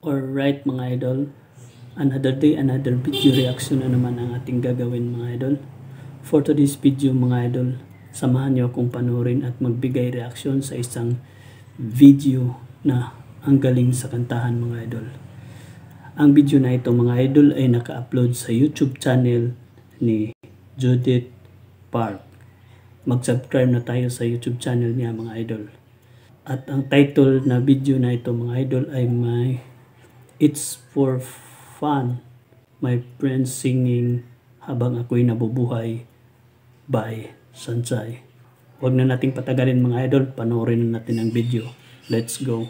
Alright mga idol, another day, another video reaction na naman ang ating gagawin mga idol. For today's video mga idol, samahan niyo akong panoorin at magbigay reaction sa isang video na ang galing sa kantahan mga idol. Ang video na ito mga idol ay naka-upload sa YouTube channel ni Judith Park. Mag-subscribe na tayo sa YouTube channel niya mga idol. At ang title na video na ito mga idol ay It's for Fun, My Friends Singing Habang Ako'y Nabubuhay by Sansai. Huwag na nating patagalin mga idol, panoorin na natin ang video. Let's go!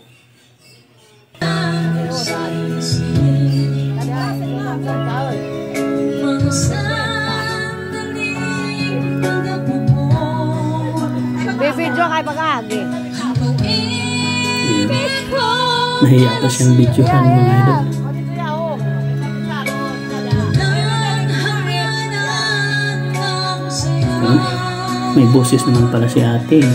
Video kay pag-agi. Nahiya pa siyang videohan mga idol. May boses naman pala si ate.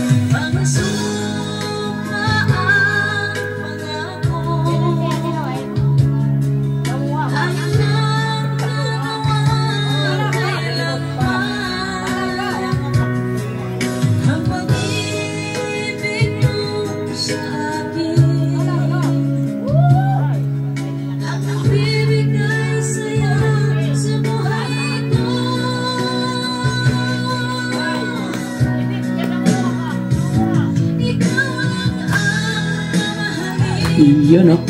Yun o.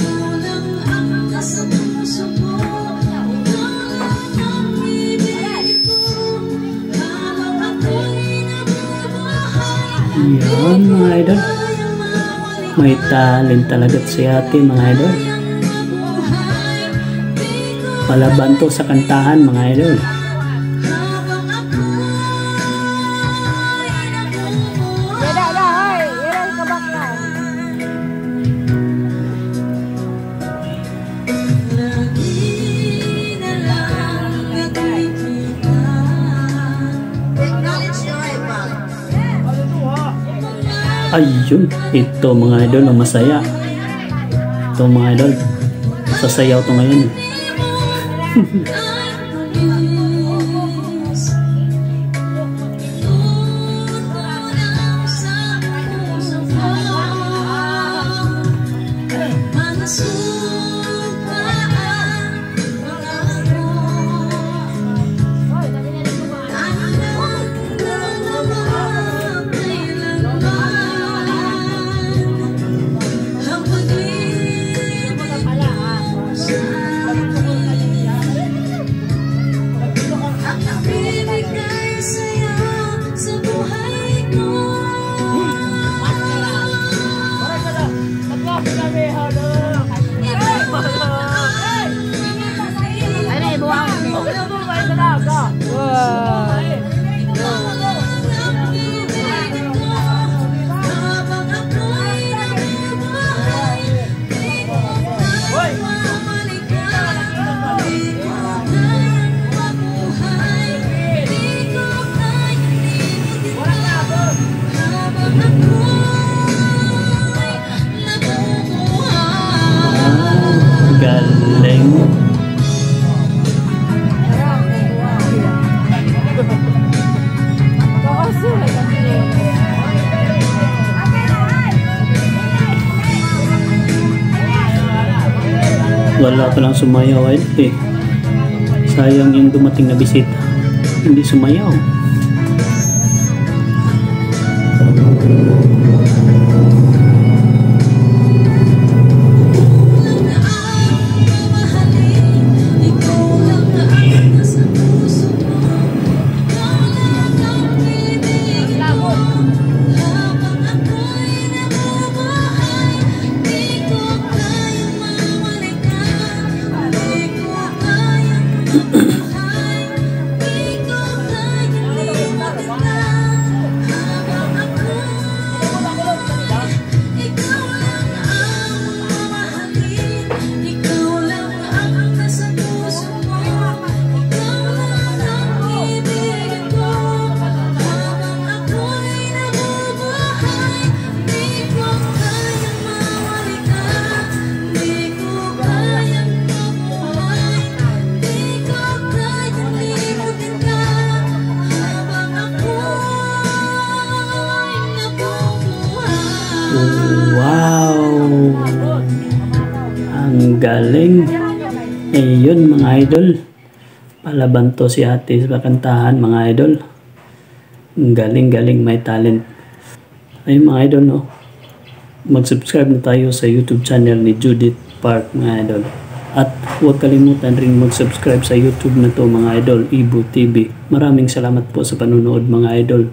Yan mga idol. May talent talaga si ate mga idol. Palaban to sa kantahan mga idol. Ayun, ito mga idol ang masaya. Ito mga idol, sasayaw to ngayon. Galing. Wala pa lang sumayaw eh. Sayang yung dumating na bisita. Hindi sumayaw. Wow! Ang galing. Ayun mga idol. Palaban to si ate sa kantahan mga idol. Ang galing, may talent. Ayun mga idol, no? Mag-subscribe na tayo sa YouTube channel ni Judith Park mga idol. At huwag kalimutan rin mag-subscribe sa YouTube na to mga idol, Ibo TV. Maraming salamat po sa panunood mga idol.